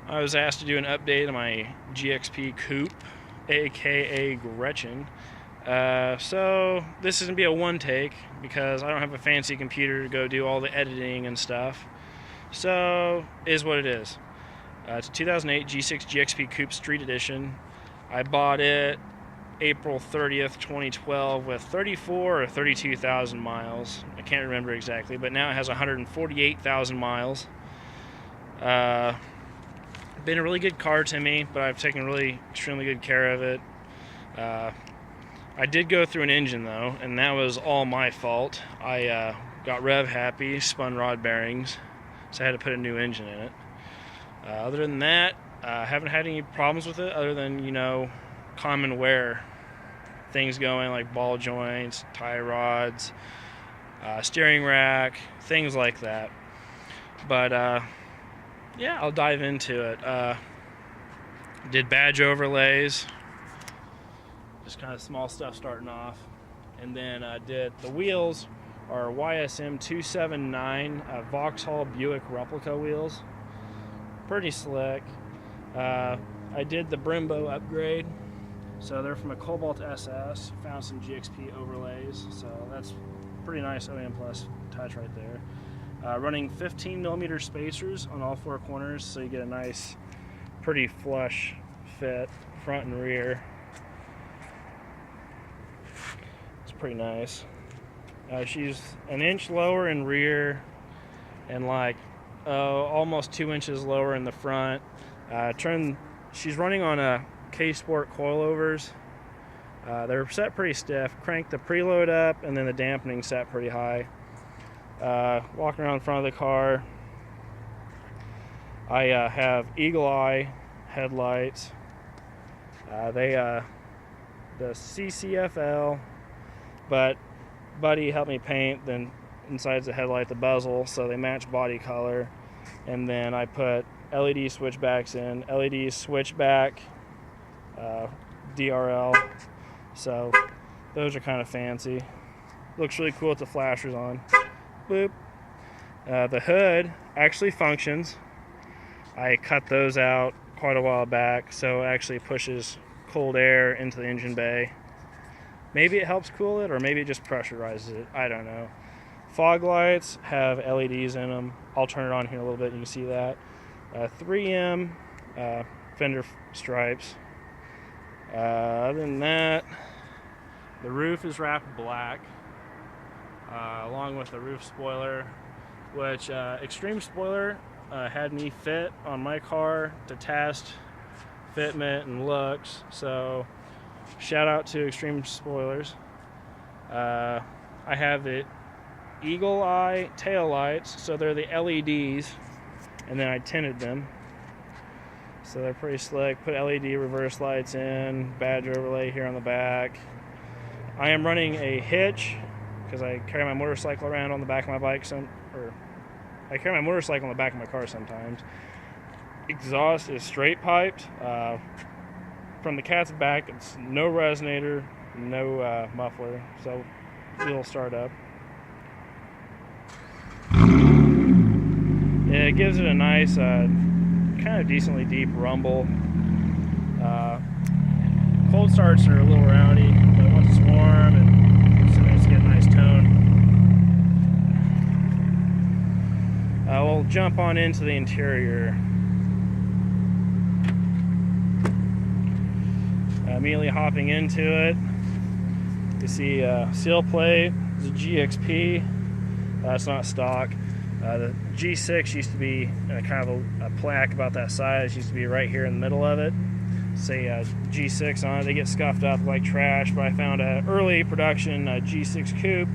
I was asked to do an update on my GXP coupe, aka Gretchen. So this is gonna be a one take because I don't have a fancy computer to go do all the editing and stuff. So is what it is. It's a 2008 G6 GXP Coupe Street Edition. I bought it April 30th, 2012 with 34 or 32,000 miles. I can't remember exactly, but now it has 148,000 miles. Been a really good car to me, but I've taken really extremely good care of it. I did go through an engine though, and that was all my fault. I got rev happy, spun rod bearings, so I had to put a new engine in it. Other than that, I haven't had any problems with it other than, you know, common wear things going like ball joints, tie rods, steering rack, things like that. But yeah, I'll dive into it. Did badge overlays, just kind of small stuff starting off, and then did the wheels are YSM 279 Vauxhall Buick replica wheels. Pretty slick. I did the Brembo upgrade, so they're from a Cobalt SS. Found some GXP overlays, so that's pretty nice OEM Plus touch right there. Running 15mm spacers on all four corners, so you get a nice, pretty flush fit, front and rear. It's pretty nice. She's an inch lower in rear and like almost 2 inches lower in the front. She's running on a K-Sport coilovers. They're set pretty stiff. Crank the preload up and then the dampening set pretty high. Walking around in front of the car, I have Eagle Eye headlights. The CCFL, but Buddy helped me paint then inside the headlight the bezel, so they match body color. And then I put LED switchbacks in, LED switchback, DRL. So those are kind of fancy. Looks really cool with the flashers on. Boop. The hood actually functions. I cut those out quite a while back, so it actually pushes cold air into the engine bay. Maybe it helps cool it, or maybe it just pressurizes it. I don't know. Fog lights have LEDs in them. I'll turn it on here in a little bit, you can see that. 3M fender stripes. Other than that, the roof is wrapped black, along with the roof spoiler, which Extreme Spoiler had me fit on my car to test fitment and looks, so shout out to Extreme Spoilers. I have the Eagle Eye tail lights, so they're the LEDs, and then I tinted them, so they're pretty slick. Put LED reverse lights in, badge overlay here on the back. I am running a hitch because I carry my motorcycle around on the back of my bike, I carry my motorcycle on the back of my car sometimes. Exhaust is straight piped. From the cat's back, it's no resonator, no muffler, so it'll start up. Yeah, it gives it a nice, kind of decently deep rumble. Cold starts are a little rowdy, but once it's warm, and so it's get a nice tone. We'll jump on into the interior. Immediately hopping into it, you see seal plate, it's a GXP, it's not stock. The G6 used to be kind of a plaque about that size, used to be right here in the middle of it. Say G6 on it, they get scuffed up like trash, but I found an early production G6 coupe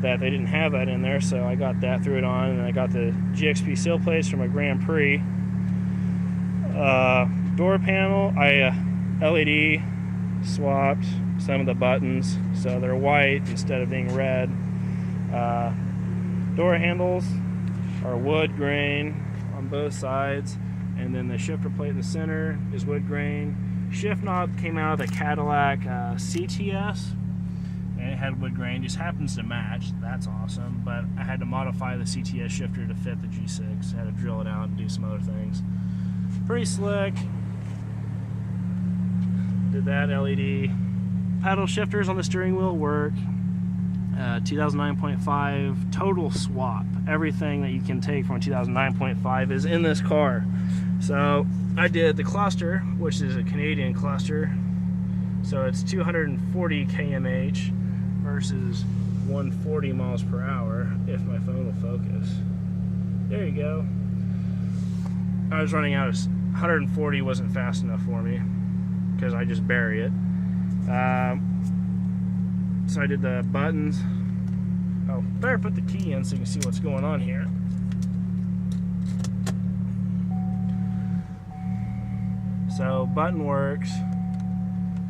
that they didn't have that in there, so I got that, threw it on, and I got the GXP seal plates from a Grand Prix. Door panel, I LED swapped some of the buttons so they're white instead of being red. Door handles are wood grain on both sides, and then the shifter plate in the center is wood grain. Shift knob came out of the Cadillac CTS, and it had wood grain, just happens to match. That's awesome, but I had to modify the CTS shifter to fit the G6. I had to drill it out and do some other things. Pretty slick. Did that LED. Paddle shifters on the steering wheel work. 2009.5 total swap. Everything that you can take from a 2009.5 is in this car. So I did the cluster, which is a Canadian cluster. So it's 240 kmh versus 140 miles per hour if my phone will focus. There you go. I was running out of 140, wasn't fast enough for me because I just bury it. So I did the buttons. Oh, better put the key in so you can see what's going on here. So button works.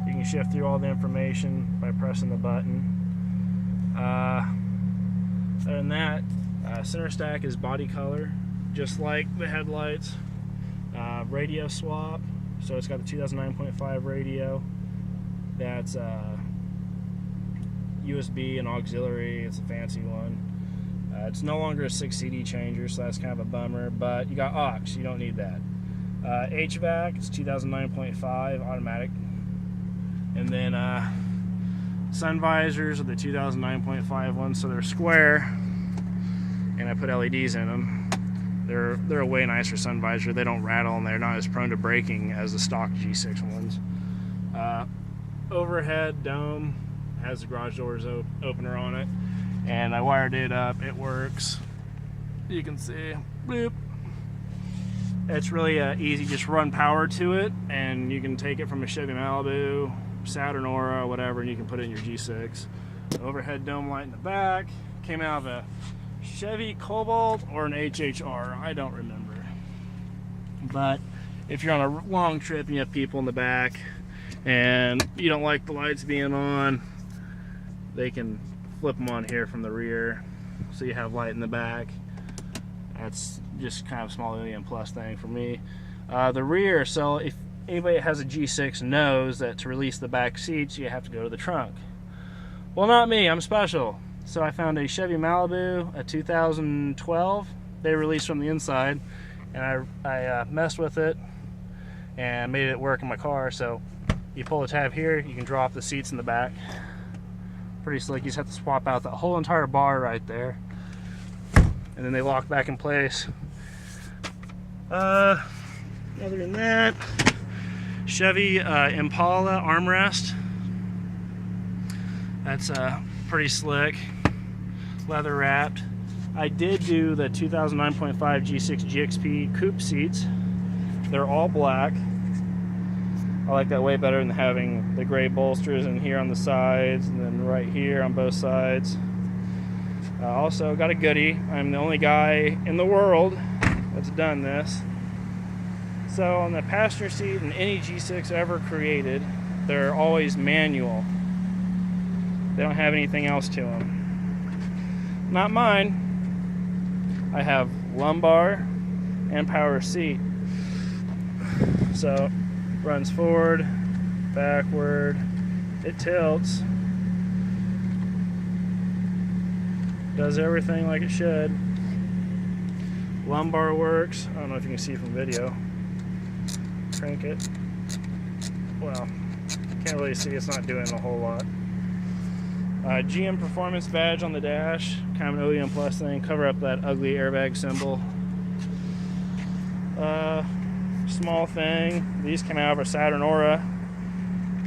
You can shift through all the information by pressing the button. Other than that, center stack is body color, just like the headlights. Radio swap, so it's got the 2009.5 radio. That's USB and auxiliary. It's a fancy one. It's no longer a 6 CD changer, so that's kind of a bummer, but you got aux, you don't need that. HVAC, it's 2009.5 automatic. And then sun visors are the 2009.5 ones, so they're square, and I put LEDs in them. They're a way nicer sun visor. They don't rattle, and they're not as prone to breaking as the stock G6 ones. Overhead dome has the garage doors opener on it, and I wired it up. It works. You can see, boop. It's really easy. Just run power to it, and you can take it from a Chevy Malibu, Saturn Aura, whatever, and you can put it in your G6. Overhead dome light in the back. Came out of a Chevy Cobalt or an HHR, I don't remember. But if you're on a long trip and you have people in the back and you don't like the lights being on, they can flip them on here from the rear, so you have light in the back. That's just kind of a small OEM plus thing for me. The rear, so if anybody that has a G6 knows that to release the back seats you have to go to the trunk. Well, not me, I'm special. So I found a Chevy Malibu, a 2012. They released from the inside, and I messed with it and made it work in my car. So you pull the tab here, you can draw off the seats in the back. Pretty slick. You just have to swap out the whole entire bar right there, and then they lock back in place. Other than that, Chevy Impala armrest. That's pretty slick, leather wrapped. I did do the 2009.5 G6 GXP coupe seats. They're all black. I like that way better than having the gray bolsters in here on the sides and then right here on both sides. Also got a goodie. I'm the only guy in the world that's done this. So on the passenger seat in any G6 ever created, they're always manual. They don't have anything else to them. Not mine. I have lumbar and power seat. So runs forward, backward, it tilts, does everything like it should. Lumbar works. I don't know if you can see from video. Crank it. Well, can't really see, it's not doing a whole lot. GM performance badge on the dash, kind of an OEM plus thing, cover up that ugly airbag symbol. Small thing, these came out of a Saturn Aura.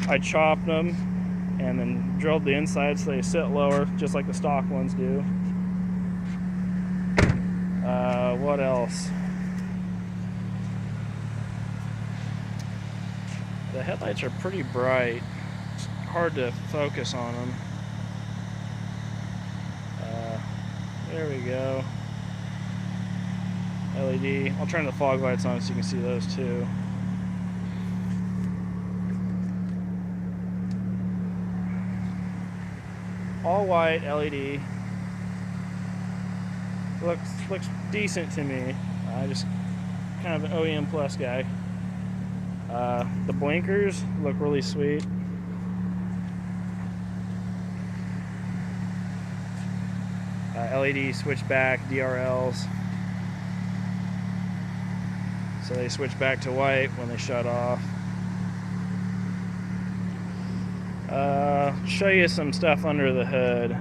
I chopped them and then drilled the inside so they sit lower, just like the stock ones do. What else? The headlights are pretty bright. It's hard to focus on them. There we go. LED. I'll turn the fog lights on so you can see those too. All white LED. Looks decent to me. I just kind of an OEM plus guy. The blinkers look really sweet. LED switchback DRLs. So they switch back to white when they shut off. Show you some stuff under the hood.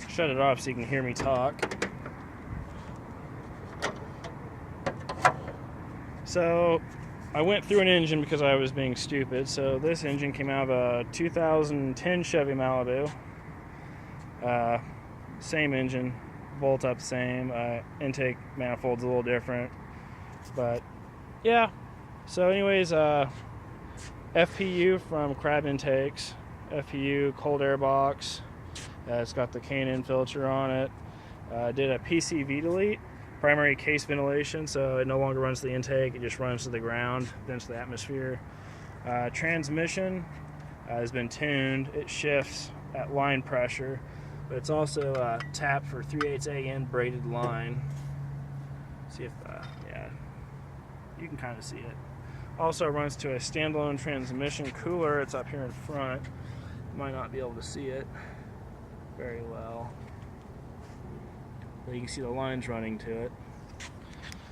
Shut it off so you can hear me talk. So I went through an engine because I was being stupid. So this engine came out of a 2010 Chevy Malibu. Same engine, bolt up same. Intake manifold's a little different, but yeah. So anyways, FPU from Crab Intakes, FPU cold air box. It's got the K&N filter on it. Did a PCV delete, primary case ventilation, so it no longer runs to the intake, it just runs to the ground, then to the atmosphere. Transmission has been tuned. It shifts at line pressure, but it's also tapped for 3/8 AN braided line. See if, yeah, you can kind of see it. Also runs to a standalone transmission cooler. It's up here in front. You might not be able to see it very well, but you can see the lines running to it.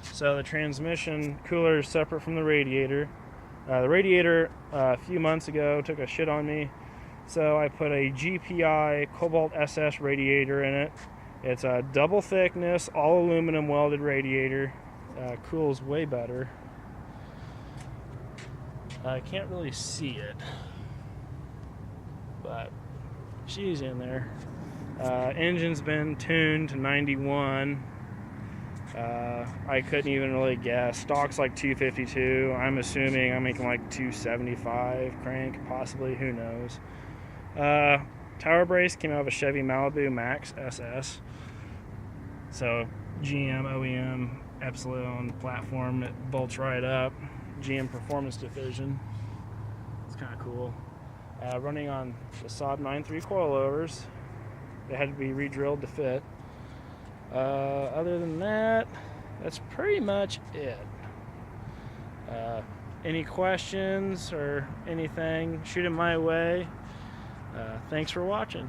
So the transmission cooler is separate from the radiator. The radiator a few months ago took a shit on me, so I put a GPI Cobalt SS radiator in it. It's a double thickness, all aluminum welded radiator. Cools way better. I can't really see it, but she's in there. Engine's been tuned to 91. I couldn't even really guess. Stock's like 252. I'm assuming I'm making like 275 crank, possibly. Who knows? Tower brace came out of a Chevy Malibu Max SS. So GM, OEM, Epsilon platform. It bolts right up. GM Performance Division. It's kind of cool. Running on the Saab 9.3 coilovers. They had to be re-drilled to fit. Other than that, that's pretty much it. Any questions or anything, shoot them my way. Thanks for watching.